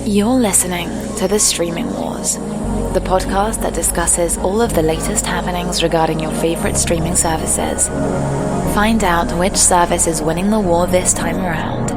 You're listening to The Streaming Wars, the podcast that discusses all of the latest happenings regarding your favorite streaming services. Find out which service is winning the war this time around.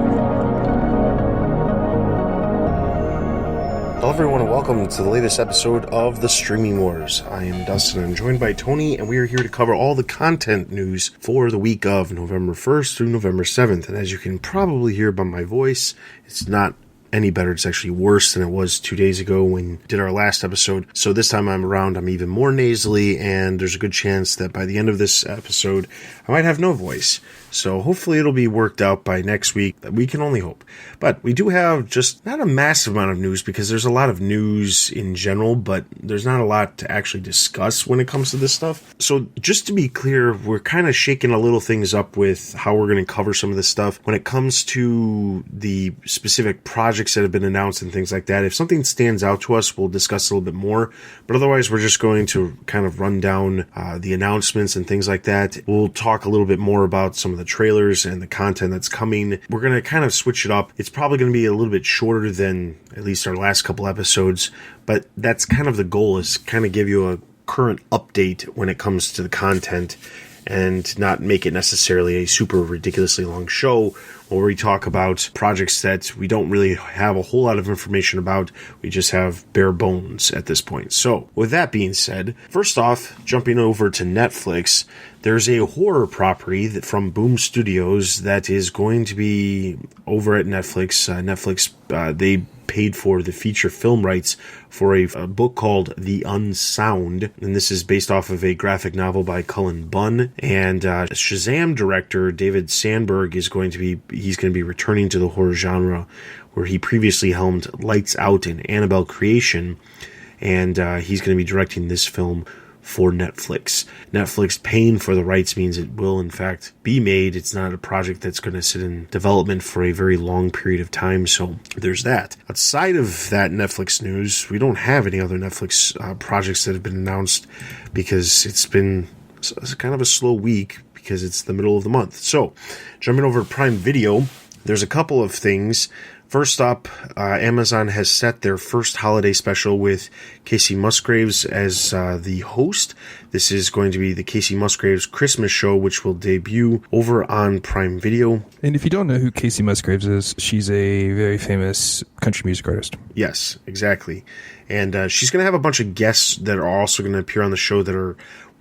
Hello everyone and welcome to the latest episode of The Streaming Wars. I am Dustin, I'm joined by Tony, and we are here to cover all the content news for the week of November 1st through November 7th. And as you can probably hear by my voice, it's not any better. It's actually worse than it was 2 days ago when we did our last episode. So this time I'm around, I'm even more nasally, and there's a good chance that by the end of this episode, I might have no voice. So hopefully it'll be worked out by next week. We can only hope. But we do have just not a massive amount of news because there's a lot of news in general, but there's not a lot to actually discuss when it comes to this stuff. So just to be clear, we're kind of shaking a little things up with how we're going to cover some of this stuff. When it comes to the specific projects that have been announced and things like that, if something stands out to us, we'll discuss a little bit more. But otherwise, we're just going to kind of run down the announcements and things like that. We'll talk a little bit more about some of the trailers and the content that's coming. We're going to kind of switch it up. It's probably going to be a little bit shorter than at least our last couple episodes, but that's kind of the goal, is kind of give you a current update when it comes to the content and not make it necessarily a super ridiculously long show where we talk about projects that we don't really have a whole lot of information about. We just have bare bones at this point. So with that being said, first off, jumping over to Netflix, there's a horror property from Boom Studios that is going to be over at Netflix. They paid for the feature film rights for a book called The Unsound, and this is based off of a graphic novel by Cullen Bunn. And Shazam director David Sandberg is going to be returning to the horror genre, where he previously helmed Lights Out and Annabelle Creation, and he's going to be directing this film for Netflix. Netflix paying for the rights means it will in fact be made. It's not a project that's going to sit in development for a very long period of time, so there's that. Outside of that Netflix news, we don't have any other Netflix projects that have been announced because it's been kind of a slow week because it's the middle of the month. So, jumping over to Prime Video, there's a couple of things. First up, Amazon has set their first holiday special with Casey Musgraves as the host. This is going to be the Casey Musgraves Christmas show, which will debut over on Prime Video. And if you don't know who Casey Musgraves is, she's a very famous country music artist. Yes, exactly. And she's going to have a bunch of guests that are also going to appear on the show that are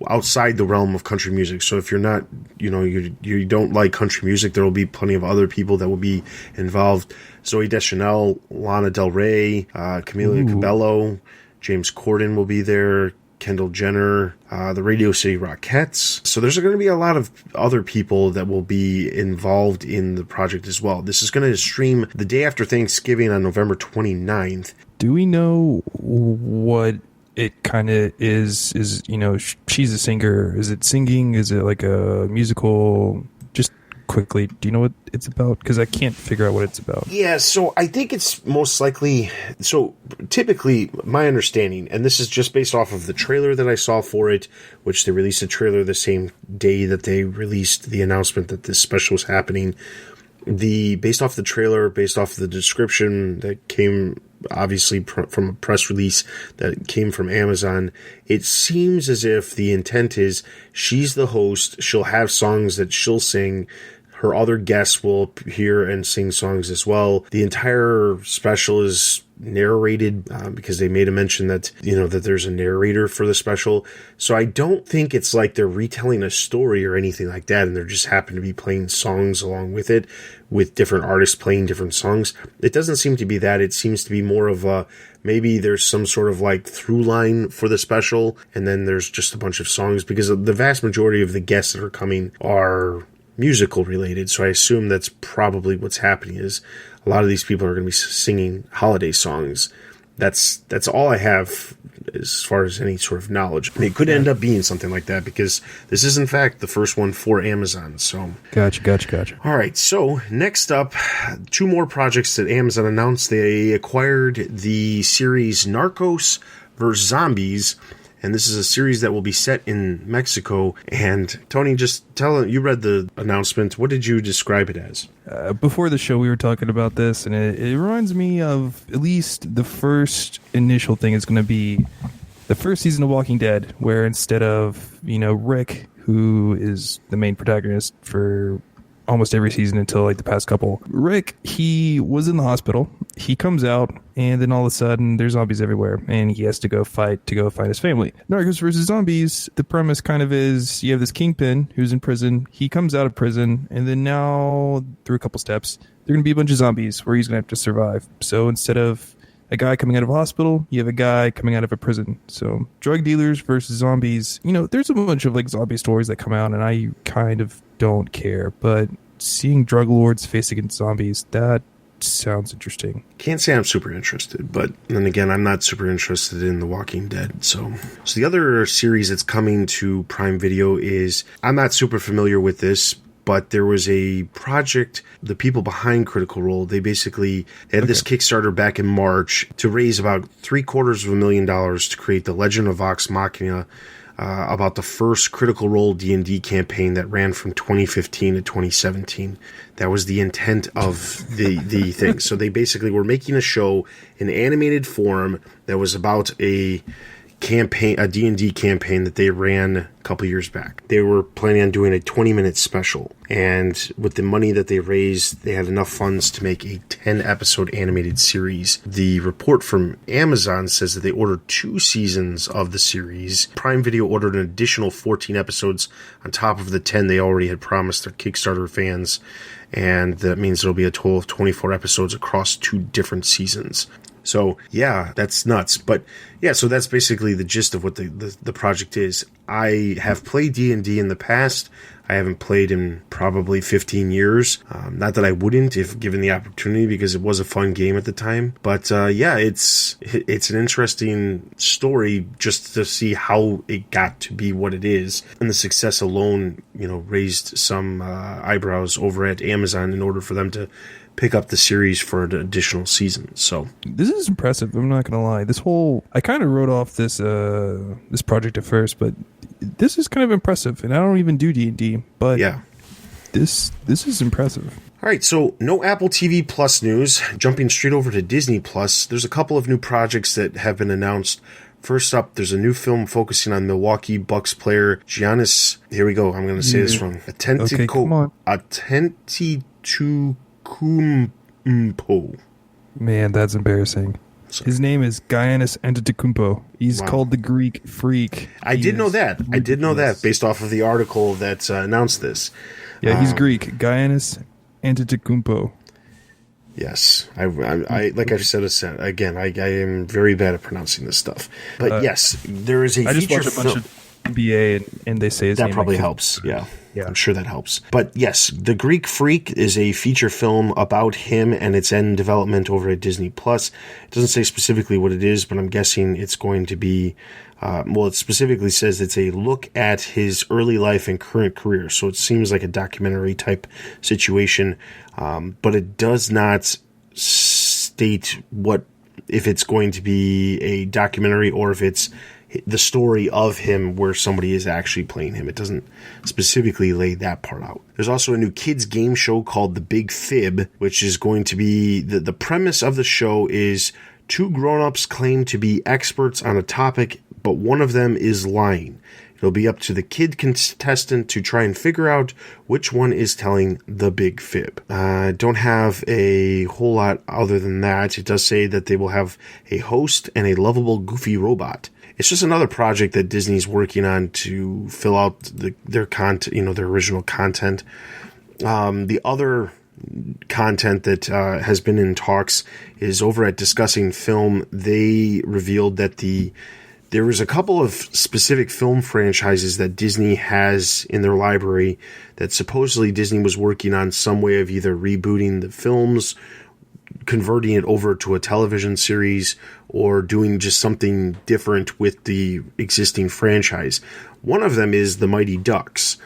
outside the realm of country music. So if you're not, you don't like country music, there will be plenty of other people that will be involved. Zoe Deschanel, Lana Del Rey, Camila Cabello, James Corden will be there, Kendall Jenner, the Radio City Rockettes. So there's going to be a lot of other people that will be involved in the project as well. This is going to stream the day after Thanksgiving on November 29th. Do we know what it kind of is, she's a singer. Is it singing? Is it like a musical? Just quickly, do you know what it's about? Because I can't figure out what it's about. Yeah, so I think it's most likely, so typically my understanding, and this is just based off of the trailer that I saw for it, which they released a trailer the same day that they released the announcement that this special was happening. Based off the trailer, based off the description that came obviously from a press release that came from Amazon, it seems as if the intent is she's the host, she'll have songs that she'll sing, her other guests will appear and sing songs as well. The entire special is narrated because they made a mention that that there's a narrator for the special. So I don't think it's like they're retelling a story or anything like that, and they're just happen to be playing songs along with it, with different artists playing different songs. It doesn't seem to be that. It seems to be more of a, maybe there's some sort of like through line for the special, and then there's just a bunch of songs, because the vast majority of the guests that are coming are musical related. So I assume that's probably what's happening, is a lot of these people are going to be singing holiday songs. That's all I have as far as any sort of knowledge. And it could end up being something like that, because this is in fact the first one for Amazon. So Gotcha. All right. So next up, two more projects that Amazon announced. They acquired the series Narcos vs. Zombies, and this is a series that will be set in Mexico. And Tony, just you read the announcement. What did you describe it as? Before the show, we were talking about this, and it reminds me of at least the first initial thing is going to be the first season of Walking Dead, where instead of, Rick, who is the main protagonist for almost every season until like the past couple, Rick, he was in the hospital. He comes out, and then all of a sudden there's zombies everywhere, and he has to go find his family. Narcos versus Zombies, the premise kind of is you have this kingpin who's in prison. He comes out of prison, and then now through a couple steps, there are going to be a bunch of zombies where he's going to have to survive. So instead of a guy coming out of a hospital, you have a guy coming out of a prison. So drug dealers versus zombies. There's a bunch of like zombie stories that come out, and I kind of don't care. But seeing drug lords face against zombies, that sounds interesting. Can't say I'm super interested, but then again, I'm not super interested in The Walking Dead. So the other series that's coming to Prime Video is, I'm not super familiar with this, but there was a project, the people behind Critical Role, they had this Kickstarter back in March to raise about $750,000 to create the Legend of Vox Machina, about the first Critical Role D&D campaign that ran from 2015 to 2017. That was the intent of the thing. So they basically were making a show in animated form that was about a D&D campaign that they ran a couple years back. They were planning on doing a 20-minute special, and with the money that they raised, they had enough funds to make a 10-episode animated series. The report from Amazon says that they ordered 2 seasons of the series. Prime Video ordered an additional 14 episodes on top of the 10 they already had promised their Kickstarter fans, and that means there'll be a total of 24 episodes across 2 different seasons. So, yeah, that's nuts. But, yeah, so that's basically the gist of what the project is. I have played D&D in the past. I haven't played in probably 15 years. Not that I wouldn't if given the opportunity, because it was a fun game at the time. But, yeah, it's an interesting story just to see how it got to be what it is. And the success alone, raised some eyebrows over at Amazon in order for them to pick up the series for an additional season. So this is impressive. I'm not gonna lie. I kind of wrote off this project at first, but this is kind of impressive. And I don't even do D&D, but yeah, this is impressive. All right, so no Apple TV Plus news. Jumping straight over to Disney Plus, there's a couple of new projects that have been announced. First up, there's a new film focusing on Milwaukee Bucks player Giannis. Here we go. I'm going to say this wrong. Antetokounmpo. Man, that's embarrassing. His name is Giannis Antetokounmpo. He's called the Greek Freak. I did know that based off of the article that announced this. Yeah, he's Greek. Giannis Antetokounmpo. Yes, I like I've said again. I am very bad at pronouncing this stuff. But yes, there is a I just feature watched a bunch of NBA and they say his that name probably helps. Yeah, I'm sure that helps. But yes, The Greek Freak is a feature film about him, and it's in development over at Disney Plus. It doesn't say specifically what it is, but I'm guessing it's going to be. It specifically says it's a look at his early life and current career, so it seems like a documentary type situation, but it does not state if it's going to be a documentary or if it's the story of him where somebody is actually playing him. It doesn't specifically lay that part out. There's also a new kids game show called The Big Fib, which is going to be, the premise of the show is 2 grown-ups claim to be experts on a topic, but one of them is lying. It'll be up to the kid contestant to try and figure out which one is telling the big fib. Don't have a whole lot other than that. It does say that they will have a host and a lovable, goofy robot. It's just another project that Disney's working on to fill out their content, their original content. The other content that has been in talks is over at Discussing Film. They revealed that there was a couple of specific film franchises that Disney has in their library that supposedly Disney was working on some way of either rebooting the films, converting it over to a television series, or doing just something different with the existing franchise. One of them is The Mighty Ducks.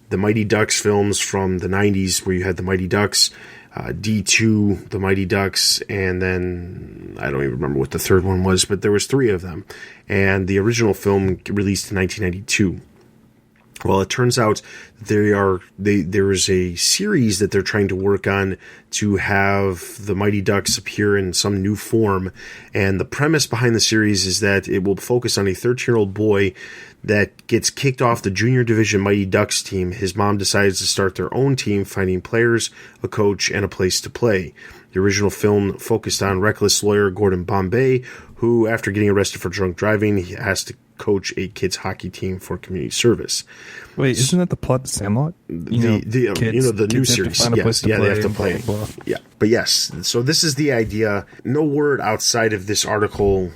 the Mighty Ducks films from the 90s, where you had the Mighty Ducks, D2, the Mighty Ducks, and then I don't even remember what the third one was, but there was 3 of them. And the original film released in 1992. Well, it turns out there is a series that they're trying to work on to have the Mighty Ducks appear in some new form. And the premise behind the series is that it will focus on a 13-year-old boy that gets kicked off the junior division Mighty Ducks team. His mom decides to start their own team, finding players, a coach, and a place to play. The original film focused on reckless lawyer Gordon Bombay, who, after getting arrested for drunk driving, he has to coach a kids hockey team for community service. Wait, isn't that the plot of Sandlot? The new series. Yes, they have to play. Blah, blah, blah. Yeah, but yes. So this is the idea. No word outside of this article.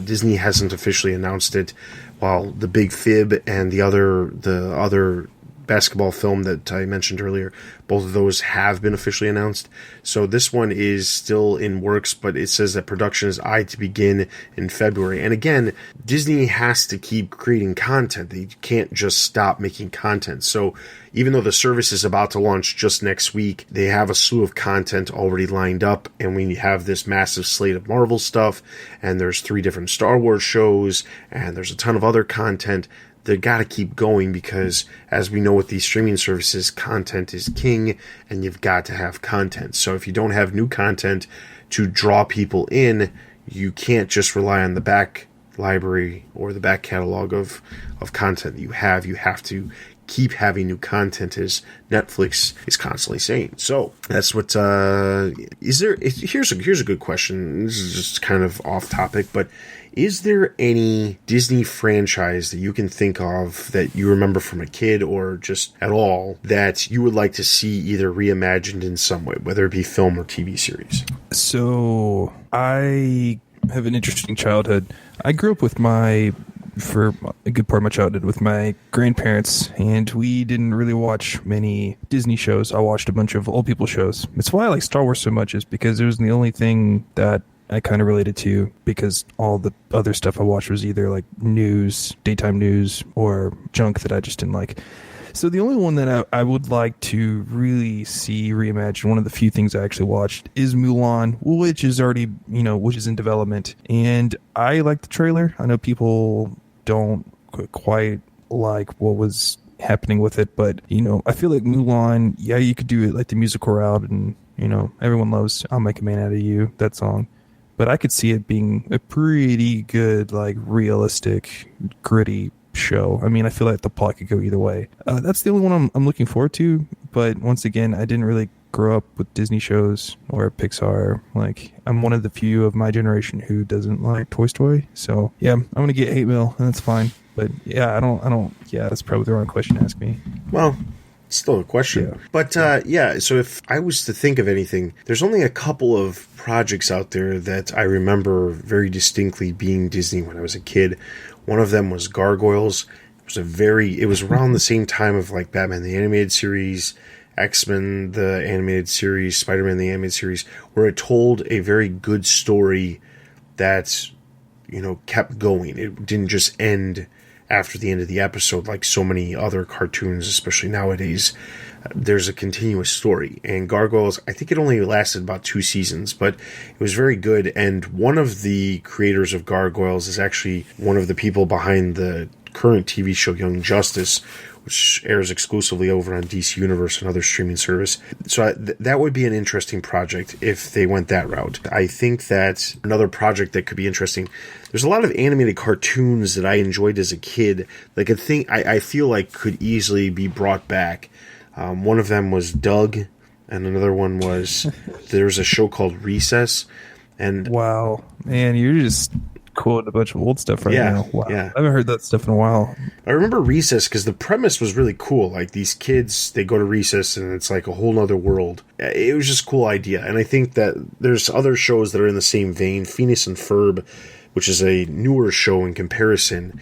Disney hasn't officially announced it. While the Big Fib and the other basketball film that I mentioned earlier, both of those have been officially announced. So this one is still in works, but it says that production is eyed to begin in February. And again, Disney has to keep creating content. They can't just stop making content. So even though the service is about to launch just next week, they have a slew of content already lined up, and we have this massive slate of Marvel stuff, and there's 3 different Star Wars shows, and there's a ton of other content. They got to keep going because, as we know with these streaming services, content is king, and you've got to have content. So if you don't have new content to draw people in, you can't just rely on the back library or the back catalog of content that you have. You have to keep having new content, as Netflix is constantly saying. So that's what here's a good question. This is just kind of off topic, but is there any Disney franchise that you can think of that you remember from a kid or just at all that you would like to see either reimagined in some way, whether it be film or TV series? So I have an interesting childhood. I grew up for a good part of my childhood with my grandparents, and we didn't really watch many Disney shows. I watched a bunch of old people shows. It's why I like Star Wars so much, is because it was the only thing that I kind of related to, because all the other stuff I watched was either like news, daytime news, or junk that I just didn't like. So the only one that I would like to really see reimagined, one of the few things I actually watched, is Mulan, which is already, which is in development. And I like the trailer. I know people don't quite like what was happening with it, but, I feel like Mulan, yeah, you could do it like the musical route, and, everyone loves I'll Make a Man Out of You, that song. But I could see it being a pretty good, like, realistic, gritty show. I mean, I feel like the plot could go either way. That's the only one I'm looking forward to. But once again, I didn't really grow up with Disney shows or Pixar. Like, I'm one of the few of my generation who doesn't like Toy Story. So yeah, I'm gonna get 8 mil, and that's fine. But yeah, I don't. Yeah, that's probably the wrong question to ask me. Well, still a question. Yeah. But so if I was to think of anything, there's only a couple of projects out there that I remember very distinctly being Disney when I was a kid. One of them was Gargoyles. It was around the same time of like Batman the Animated Series, X-Men the Animated Series, Spider-Man the Animated Series, where it told a very good story that, kept going. It didn't just end after the end of the episode like so many other cartoons, especially nowadays. There's a continuous story. And Gargoyles, I think it only lasted about 2 seasons, but it was very good. And one of the creators of Gargoyles is actually one of the people behind the current TV show Young Justice, which airs exclusively over on DC Universe and other streaming service. So that would be an interesting project if they went that route. I think that another project that could be interesting, there's a lot of animated cartoons that I enjoyed as a kid, like a thing I feel like could easily be brought back. One of them was Doug, and another one was, there's a show called Recess. And wow, man, you're just quoting a bunch of old stuff now. Wow. Yeah. I haven't heard that stuff in a while. I remember Recess because the premise was really cool. Like, these kids, they go to recess and it's like a whole other world. It was just a cool idea. And I think that there's other shows that are in the same vein. Phineas and Ferb, which is a newer show in comparison,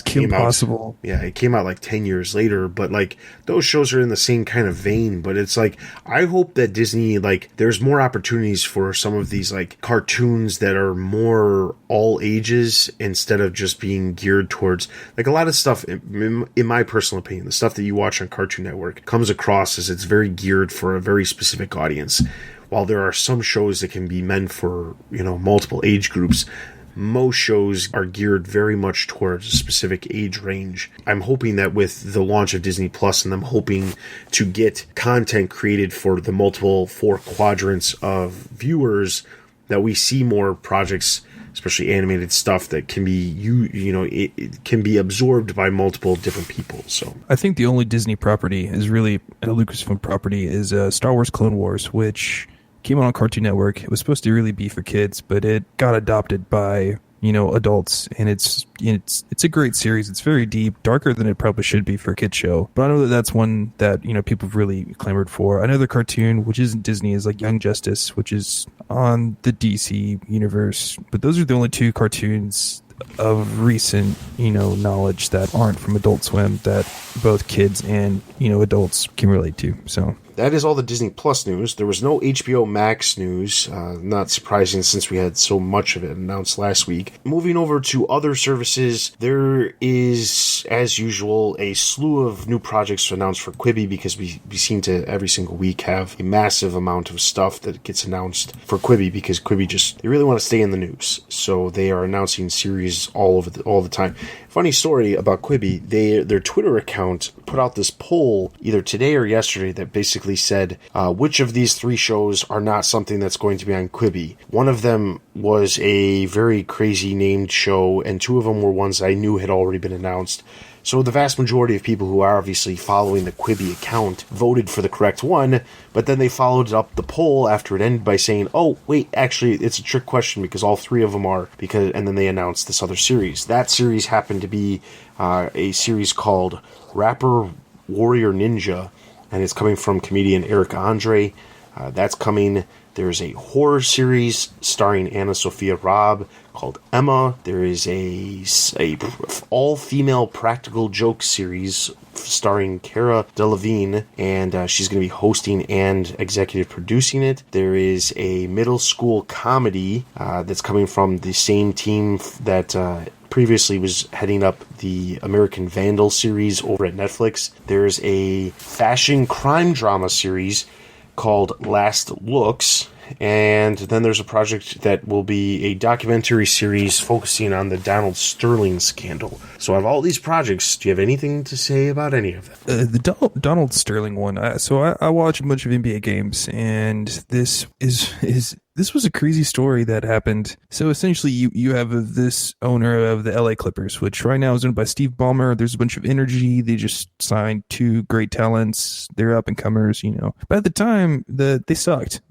Kim Possible. It came out like 10 years later, but like those shows are in the same kind of vein. But it's like, I hope that Disney, like, there's more opportunities for some of these like cartoons that are more all ages instead of just being geared towards like a lot of stuff. In my personal opinion, the stuff that you watch on Cartoon Network comes across as it's very geared for a very specific audience. While there are some shows that can be meant for, multiple age groups, most shows are geared very much towards a specific age range. I'm hoping that with the launch of Disney Plus and them hoping to get content created for the multiple 4 quadrants of viewers, that we see more projects, especially animated stuff, that can be it can be absorbed by multiple different people. So I think the only Disney property is really a Lucasfilm property is Star Wars Clone Wars, which came out on Cartoon Network. It was supposed to really be for kids, but it got adopted by adults, and it's a great series. It's very deep, darker than it probably should be for a kid show. But I know that that's one that people have really clamored for. Another cartoon, which isn't Disney, is like Young Justice, which is on the DC universe. But those are the only 2 cartoons of recent knowledge that aren't from Adult Swim that both kids and adults can relate to. So that is all the Disney Plus news. There was no HBO Max news, not surprising since we had so much of it announced last week. Moving over to other services, there is, as usual, a slew of new projects announced for Quibi, because we seem to every single week have a massive amount of stuff that gets announced for Quibi, because Quibi they really want to stay in the news. So they are announcing series all the time. Funny story about Quibi, their Twitter account put out this poll either today or yesterday that basically said which of these 3 shows are not something that's going to be on Quibi. One of them was a very crazy named show, and 2 of them were ones I knew had already been announced. So the vast majority of people who are obviously following the Quibi account voted for the correct one, but then they followed up the poll after it ended by saying, oh, wait, actually, it's a trick question because all 3 of them are, and then they announced this other series. That series happened to be a series called Rapper Warrior Ninja, and it's coming from comedian Eric Andre. That's coming. There's a horror series starring Anna Sophia Robb called Emma. There is a all-female practical joke series starring Cara Delevingne, and she's going to be hosting and executive producing it. There is a middle school comedy that's coming from the same team that previously was heading up the American Vandal series over at Netflix. There's a fashion crime drama series called Last Looks, and then there's a project that will be a documentary series focusing on the Donald Sterling scandal. So out of all these projects, do you have anything to say about any of them? The Donald Sterling one. I watch a bunch of NBA games, and this was a crazy story that happened. So essentially, you have this owner of the LA Clippers, which right now is owned by Steve Ballmer. There's a bunch of energy. They just signed 2 great talents. They're up and comers, But at the time, they sucked.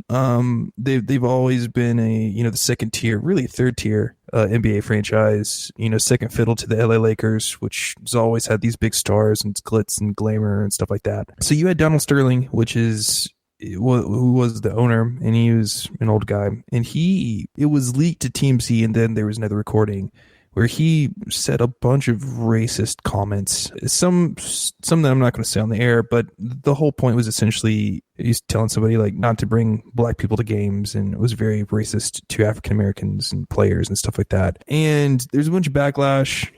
They've always been the second tier, really third tier NBA franchise. Second fiddle to the LA Lakers, which has always had these big stars and glitz and glamour and stuff like that. So you had Donald Sterling, who was the owner, and he was an old guy, and it was leaked to TMZ, and then there was another recording where he said a bunch of racist comments, some that I'm not going to say on the air, but the whole point was essentially he's telling somebody like not to bring black people to games, and it was very racist to African Americans and players and stuff like that. And there's a bunch of backlash.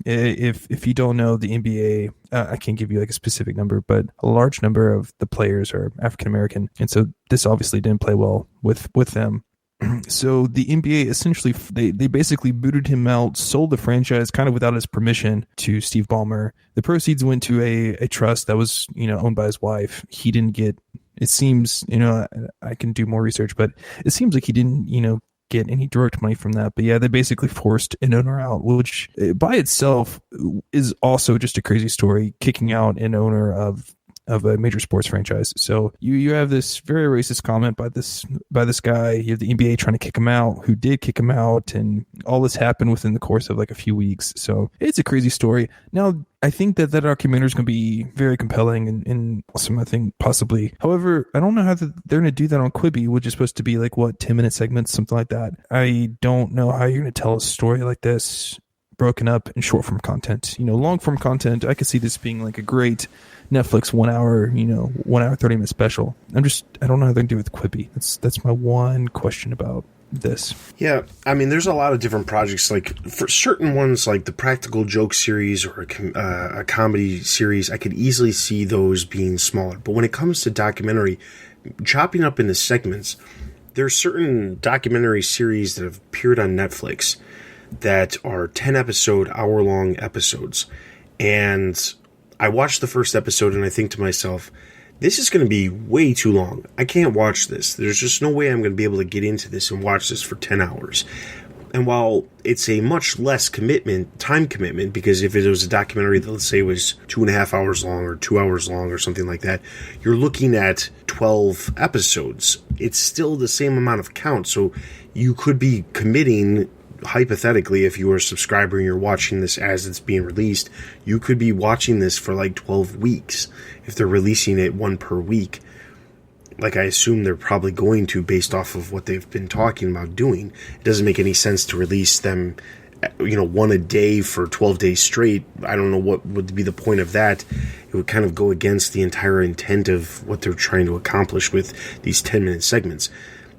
If you don't know the NBA, I can't give you like a specific number, but a large number of the players are African American, and so this obviously didn't play well with them. So the NBA essentially, they basically booted him out, sold the franchise kind of without his permission to Steve Ballmer. The proceeds went to a trust that was, owned by his wife. He didn't get, it seems, I can do more research, but it seems like he didn't, get any direct money from that. But yeah, they basically forced an owner out, which by itself is also just a crazy story, kicking out an owner of a major sports franchise. So you have this very racist comment by this guy. You have the NBA trying to kick him out, who did kick him out, and all this happened within the course of like a few weeks. So it's a crazy story. Now, I think that documentary is going to be very compelling and awesome, I think, possibly. However, I don't know how they're going to do that on Quibi, which is supposed to be like, 10-minute segments, something like that. I don't know how you're going to tell a story like this broken up in short form content. Long form content, I could see this being like a great Netflix 1 hour, 1 hour 30-minute special. I don't know how they're gonna do with Quibi. That's my one question about this. Yeah, I mean, there's a lot of different projects. Like for certain ones, like the Practical Joke series or a comedy series, I could easily see those being smaller. But when it comes to documentary, chopping up into segments, there are certain documentary series that have appeared on Netflix that are 10-episode, hour-long episodes. And I watched the first episode and I think to myself, this is going to be way too long. I can't watch this. There's just no way I'm going to be able to get into this and watch this for 10 hours. And while it's a much less time commitment, because if it was a documentary that, let's say, was 2.5 hours long or 2 hours long or something like that, you're looking at 12 episodes. It's still the same amount of count. So you could be committing, hypothetically, if you are a subscriber and you're watching this as it's being released, you could be watching this for like 12 weeks if they're releasing it one per week. Like I assume they're probably going to, based off of what they've been talking about doing. It doesn't make any sense to release them, one a day for 12 days straight. I don't know what would be the point of that. It would kind of go against the entire intent of what they're trying to accomplish with these 10-minute segments.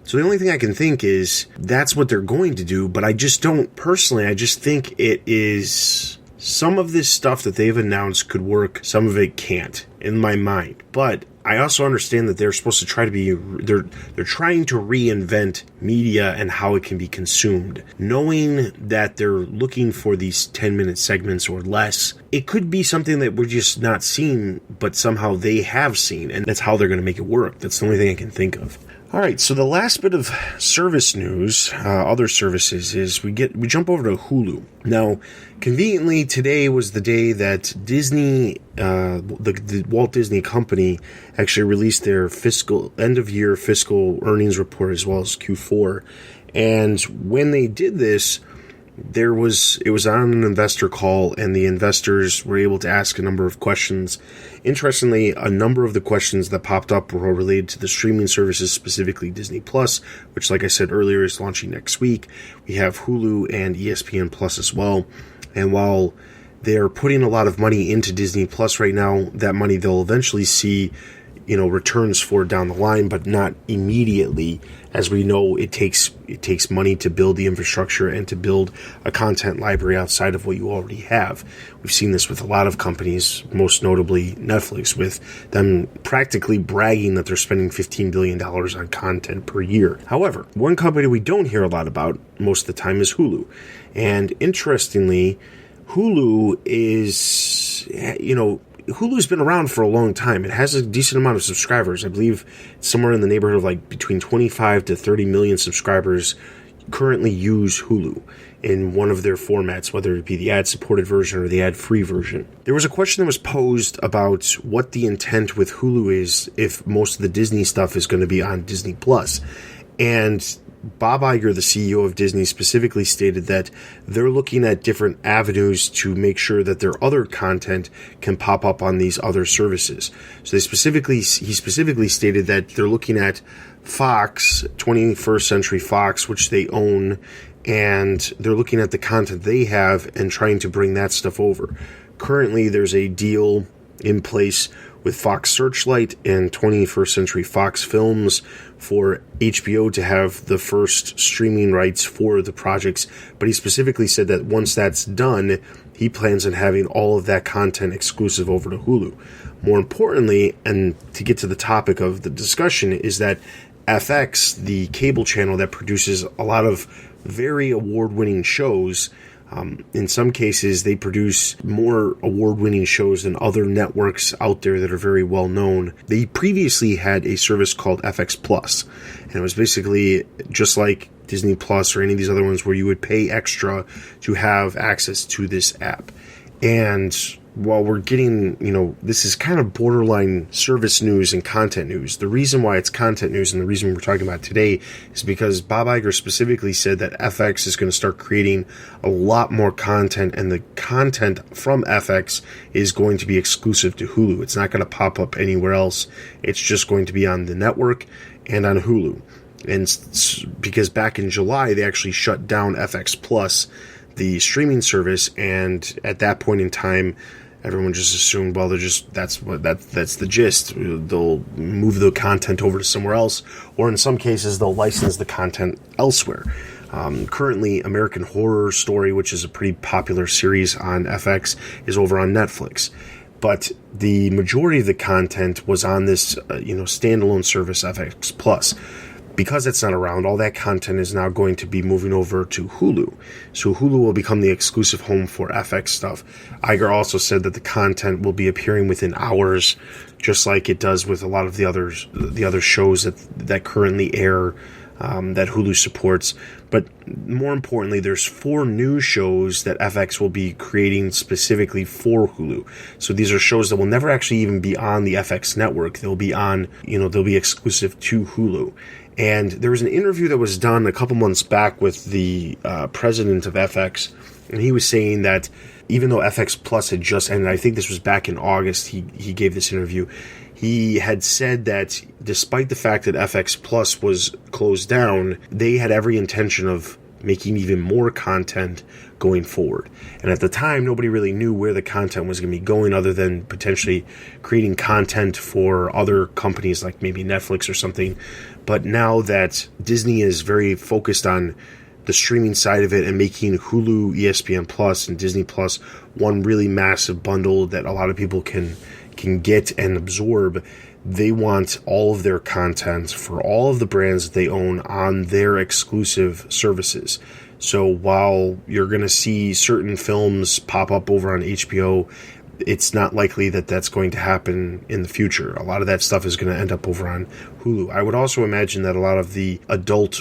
So the only thing I can think is that's what they're going to do, but I just don't, personally, I just think it is, some of this stuff that they've announced could work, some of it can't, in my mind. But I also understand that they're supposed to try to be, they're trying to reinvent media and how it can be consumed. Knowing that they're looking for these 10-minute segments or less, it could be something that we're just not seeing, but somehow they have seen, and that's how they're going to make it work. That's the only thing I can think of. All right, so the last bit of service news, other services, is we jump over to Hulu. Now, conveniently, today was the day that Disney, the Walt Disney Company, actually released their end-of-year fiscal earnings report as well as Q4. And when they did this, it was on an investor call, and the investors were able to ask a number of questions. Interestingly, a number of the questions that popped up were related to the streaming services, specifically Disney Plus, which, like I said earlier, is launching next week. We have Hulu and ESPN Plus as well. And while they're putting a lot of money into Disney Plus right now, that money they'll eventually see returns for down the line, but not immediately. As we know, it takes money to build the infrastructure and to build a content library outside of what you already have. We've seen this with a lot of companies, most notably Netflix, with them practically bragging that they're spending $15 billion on content per year. However, one company we don't hear a lot about most of the time is Hulu. And interestingly, Hulu's been around for a long time. It has a decent amount of subscribers. I believe somewhere in the neighborhood of like between 25 to 30 million subscribers currently use Hulu in one of their formats, whether it be the ad-supported version or the ad-free version. There was a question that was posed about what the intent with Hulu is if most of the Disney stuff is going to be on Disney Plus. And Bob Iger, the CEO of Disney, specifically stated that they're looking at different avenues to make sure that their other content can pop up on these other services. So he specifically stated that they're looking at Fox, 21st Century Fox, which they own, and they're looking at the content they have and trying to bring that stuff over. Currently, there's a deal in place with Fox Searchlight and 21st Century Fox Films for HBO to have the first streaming rights for the projects. But he specifically said that once that's done, he plans on having all of that content exclusive over to Hulu. More importantly, and to get to the topic of the discussion, is that FX, the cable channel that produces a lot of very award-winning shows, in some cases, they produce more award-winning shows than other networks out there that are very well known. They previously had a service called FX Plus, and it was basically just like Disney Plus or any of these other ones where you would pay extra to have access to this app. And while we're getting, this is kind of borderline service news and content news. The reason why it's content news and the reason we're talking about it today is because Bob Iger specifically said that FX is going to start creating a lot more content, and the content from FX is going to be exclusive to Hulu. It's not going to pop up anywhere else. It's just going to be on the network and on Hulu. And because back in July, they actually shut down FX Plus. the streaming service, and at that point in time, everyone just assumed, well, that's the gist. They'll move the content over to somewhere else, or in some cases, they'll license the content elsewhere. Currently, American Horror Story, which is a pretty popular series on FX, is over on Netflix. But the majority of the content was on this, standalone service, FX Plus. Because it's not around, all that content is now going to be moving over to Hulu. So Hulu will become the exclusive home for FX stuff. Iger also said that the content will be appearing within hours, just like it does with a lot of the other shows that currently air that Hulu supports. But more importantly, there's 4 new shows that FX will be creating specifically for Hulu. So these are shows that will never actually even be on the FX network. They'll be exclusive to Hulu. And there was an interview that was done a couple months back with the president of FX, and he was saying that even though FX Plus had just ended, I think this was back in August, he gave this interview. He had said that despite the fact that FX Plus was closed down, they had every intention of making even more content going forward. And at the time, nobody really knew where the content was going to be going, other than potentially creating content for other companies like maybe Netflix or something. But now that Disney is very focused on the streaming side of it and making Hulu, ESPN Plus, and Disney Plus one really massive bundle that a lot of people can get and absorb, they want all of their content for all of the brands that they own on their exclusive services. So while you're going to see certain films pop up over on HBO, it's not likely that that's going to happen in the future. A lot of that stuff is going to end up over on Hulu. I would also imagine that a lot of the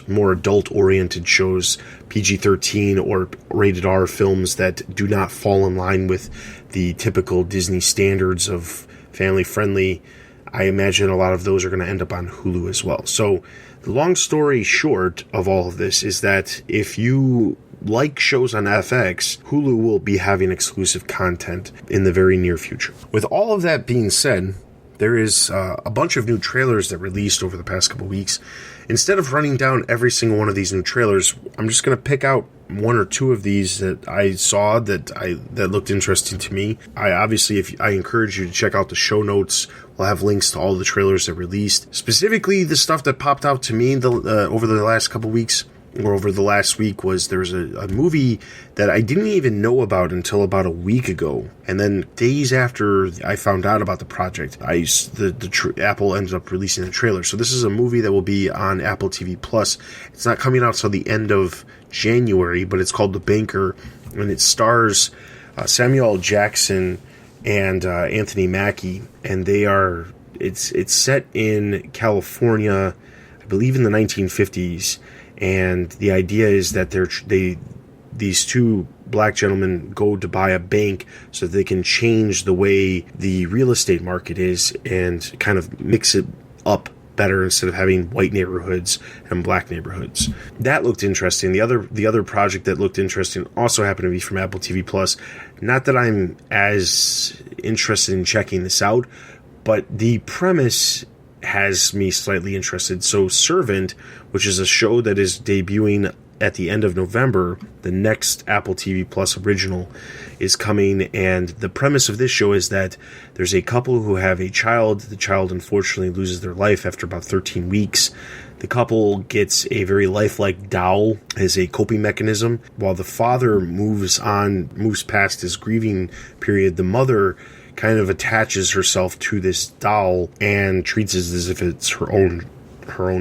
more adult-oriented shows, PG-13 or rated R films that do not fall in line with the typical Disney standards of family-friendly, I imagine a lot of those are going to end up on Hulu as well. So the long story short of all of this is that if you like shows on FX, Hulu will be having exclusive content in the very near future. With all of that being said, there is a bunch of new trailers that released over the past couple weeks. Instead of running down every single one of these new trailers, I'm just going to pick out 1 or 2 of these that I saw that looked interesting to me. I encourage you to check out the show notes. We'll have links to all the trailers that released. Specifically, the stuff that popped out to me over the last couple weeks, or over the last week, was there's a movie that I didn't even know about until about a week ago. And then days after I found out about the project, Apple ended up releasing the trailer. So this is a movie that will be on Apple TV Plus. It's not coming out till the end of January, but it's called The Banker, and it stars Samuel L. Jackson and Anthony Mackie, and it's set in California, I believe in the 1950s. And the idea is that these 2 black gentlemen go to buy a bank so that they can change the way the real estate market is and kind of mix it up better instead of having white neighborhoods and black neighborhoods. That looked interesting. The other project that looked interesting also happened to be from Apple TV Plus. Not that I'm as interested in checking this out, but the premise has me slightly interested. So Servant, which is a show that is debuting at the end of November, the next Apple TV Plus original is coming, and the premise of this show is that there's a couple who have a child. The child unfortunately loses their life after about 13 weeks. The couple gets a very lifelike doll as a coping mechanism. While the father moves past his grieving period, the mother kind of attaches herself to this doll and treats it as if it's her own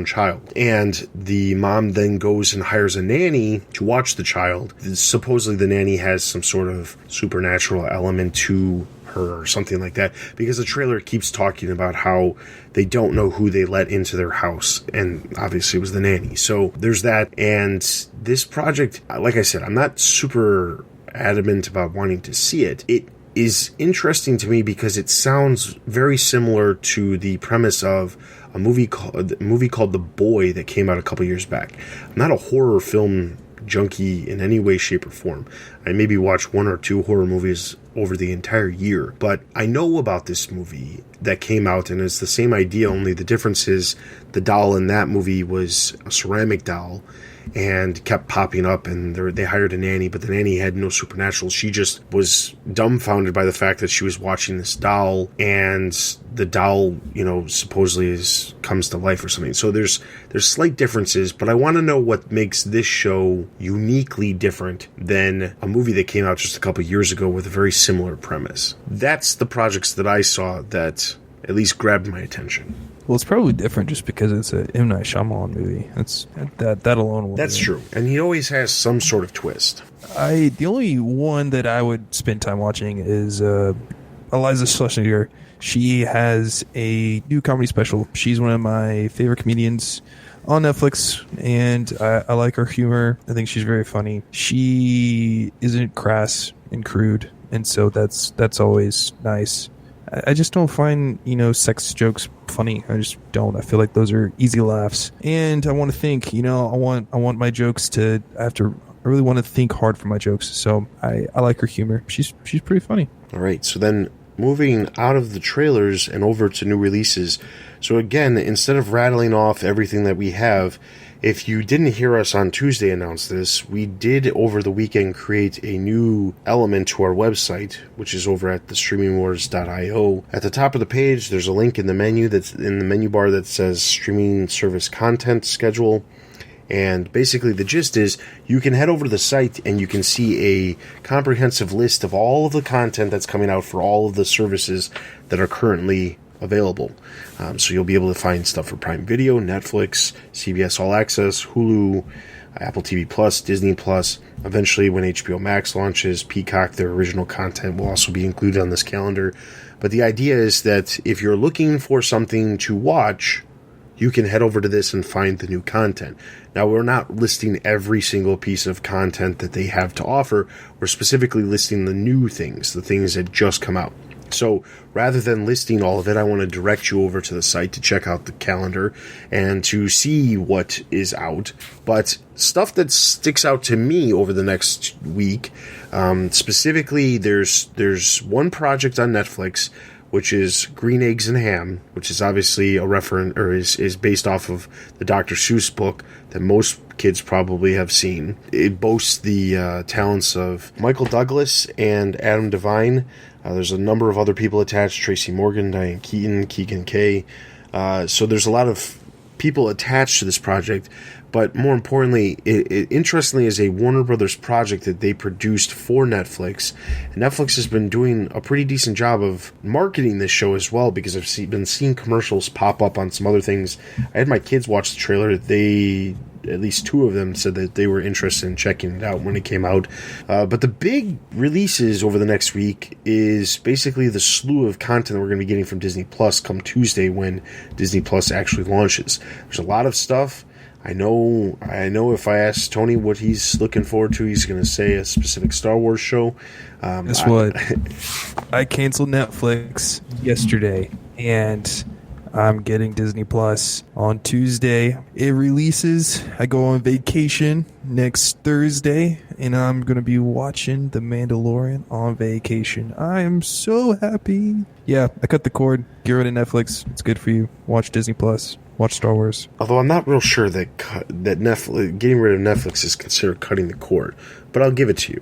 child. And the mom then goes and hires a nanny to watch the child. Supposedly the nanny has some sort of supernatural element to her or something like that, because the trailer keeps talking about how they don't know who they let into their house, and obviously it was the nanny. So there's that. And this project, like I said, I'm not super adamant about wanting to see it. It is interesting to me because it sounds very similar to the premise of a movie called The Boy that came out a couple years back. I'm not a horror film junkie in any way, shape, or form. I maybe watch 1 or 2 horror movies over the entire year. But I know about this movie that came out, and it's the same idea, only the difference is the doll in that movie was a ceramic doll and kept popping up, and they hired a nanny, but the nanny had no supernatural. She just was dumbfounded by the fact that she was watching this doll, and the doll, supposedly comes to life or something. So there's slight differences, but I want to know what makes this show uniquely different than a movie that came out just a couple years ago with a very similar premise. That's the projects that I saw that at least grabbed my attention. Well, it's probably different just because it's a M. Night Shyamalan movie. That alone. That's true, and he always has some sort of twist. The only one that I would spend time watching is Eliza Schlesinger. She has a new comedy special. She's one of my favorite comedians on Netflix, and I like her humor. I think she's very funny. She isn't crass and crude, and so that's always nice. I just don't find, sex jokes funny. I just don't. I feel like those are easy laughs. And I want to think, I want my jokes to, I really want to think hard for my jokes. So I like her humor. She's pretty funny. All right. So then moving out of the trailers and over to new releases. So again, instead of rattling off everything that we have, if you didn't hear us on Tuesday announce this, we did over the weekend create a new element to our website, which is over at thestreamingwars.io. At the top of the page, there's a link in the menu bar that says streaming service content schedule. And basically the gist is you can head over to the site and you can see a comprehensive list of all of the content that's coming out for all of the services that are currently available. So you'll be able to find stuff for Prime Video, Netflix, CBS All Access, Hulu, Apple TV Plus, Disney Plus. Eventually, when HBO Max launches, Peacock, their original content will also be included on this calendar. But the idea is that if you're looking for something to watch, you can head over to this and find the new content. Now, we're not listing every single piece of content that they have to offer. We're specifically listing the new things, the things that just come out. So rather than listing all of it, I want to direct you over to the site to check out the calendar and to see what is out. But stuff that sticks out to me over the next week, specifically, there's one project on Netflix, which is Green Eggs and Ham, which is obviously a reference, or is based off of the Dr. Seuss book that most kids probably have seen. It boasts the talents of Michael Douglas and Adam Devine. There's a number of other people attached: Tracy Morgan, Diane Keaton, Keegan Kay. So there's a lot of people attached to this project. But more importantly, it interestingly is a Warner Brothers project that they produced for Netflix. And Netflix has been doing a pretty decent job of marketing this show as well, because I've been seeing commercials pop up on some other things. I had my kids watch the trailer. At least two of them said that they were interested in checking it out when it came out. But the big releases over the next week is basically the slew of content that we're going to be getting from Disney Plus come Tuesday when Disney Plus actually launches. There's a lot of stuff. I know if I ask Tony what he's looking forward to, he's going to say a specific Star Wars show. Guess what? I canceled Netflix yesterday, and I'm getting Disney Plus on Tuesday. It releases. I go on vacation next Thursday, and I'm going to be watching The Mandalorian on vacation. I am so happy. Yeah, I cut the cord. Get rid of Netflix. It's good for you. Watch Disney Plus. Watch Star Wars. Although I'm not real sure that Netflix, getting rid of Netflix is considered cutting the cord. But I'll give it to you.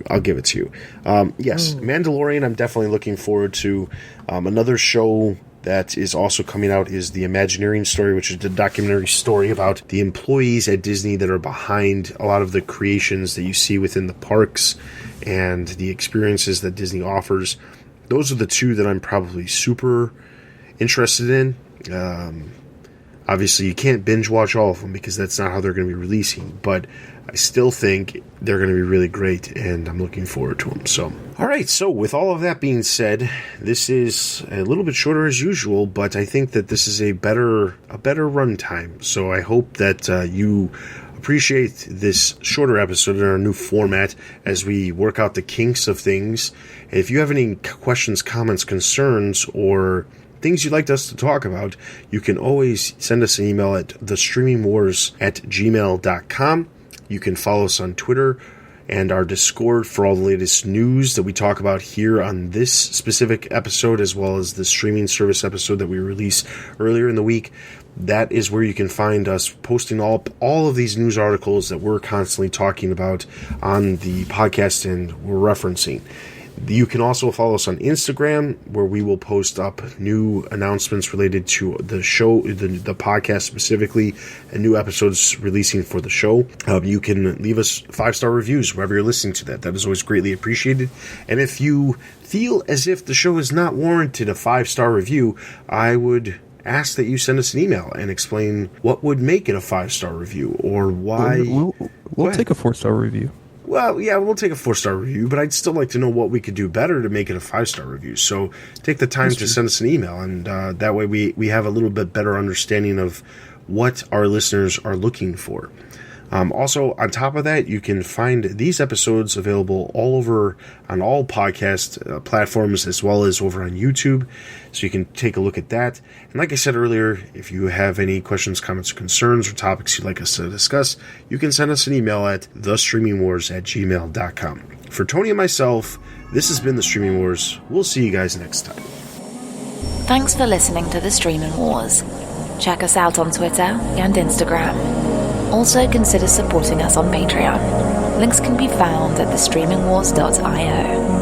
Yes, Mandalorian I'm definitely looking forward to. Another show that is also coming out is The Imagineering Story, which is the documentary story about the employees at Disney that are behind a lot of the creations that you see within the parks and the experiences that Disney offers. Those are the two that I'm probably super interested in. Obviously, you can't binge watch all of them because that's not how they're going to be releasing, but I still think they're going to be really great, and I'm looking forward to them. So, all right, so with all of that being said, this is a little bit shorter as usual, but I think that this is a better runtime. So I hope that you appreciate this shorter episode in our new format as we work out the kinks of things. And if you have any questions, comments, concerns, or things you'd like us to talk about, you can always send us an email at thestreamingwars@gmail.com. You can follow us on Twitter and our Discord for all the latest news that we talk about here on this specific episode, as well as the streaming service episode that we released earlier in the week. That is where you can find us posting all of these news articles that we're constantly talking about on the podcast and we're referencing. You can also follow us on Instagram, where we will post up new announcements related to the show, the podcast specifically, and new episodes releasing for the show. You can leave us 5-star reviews wherever you're listening to that. That is always greatly appreciated. And if you feel as if the show is not warranted a 5-star review, I would ask that you send us an email and explain what would make it a 5-star review or why. We'll take a 4-star review. Well, yeah, we'll take a 4-star review, but I'd still like to know what we could do better to make it a 5-star review. So take the time to send us an email, and that way we have a little bit better understanding of what our listeners are looking for. Also, on top of that, you can find these episodes available all over on all podcast platforms, as well as over on YouTube, so you can take a look at that. And like I said earlier, if you have any questions, comments, or concerns, or topics you'd like us to discuss, you can send us an email at thestreamingwars@gmail.com. For Tony and myself, this has been The Streaming Wars. We'll see you guys next time. Thanks for listening to The Streaming Wars. Check us out on Twitter and Instagram. Also, consider supporting us on Patreon. Links can be found at thestreamingwars.io.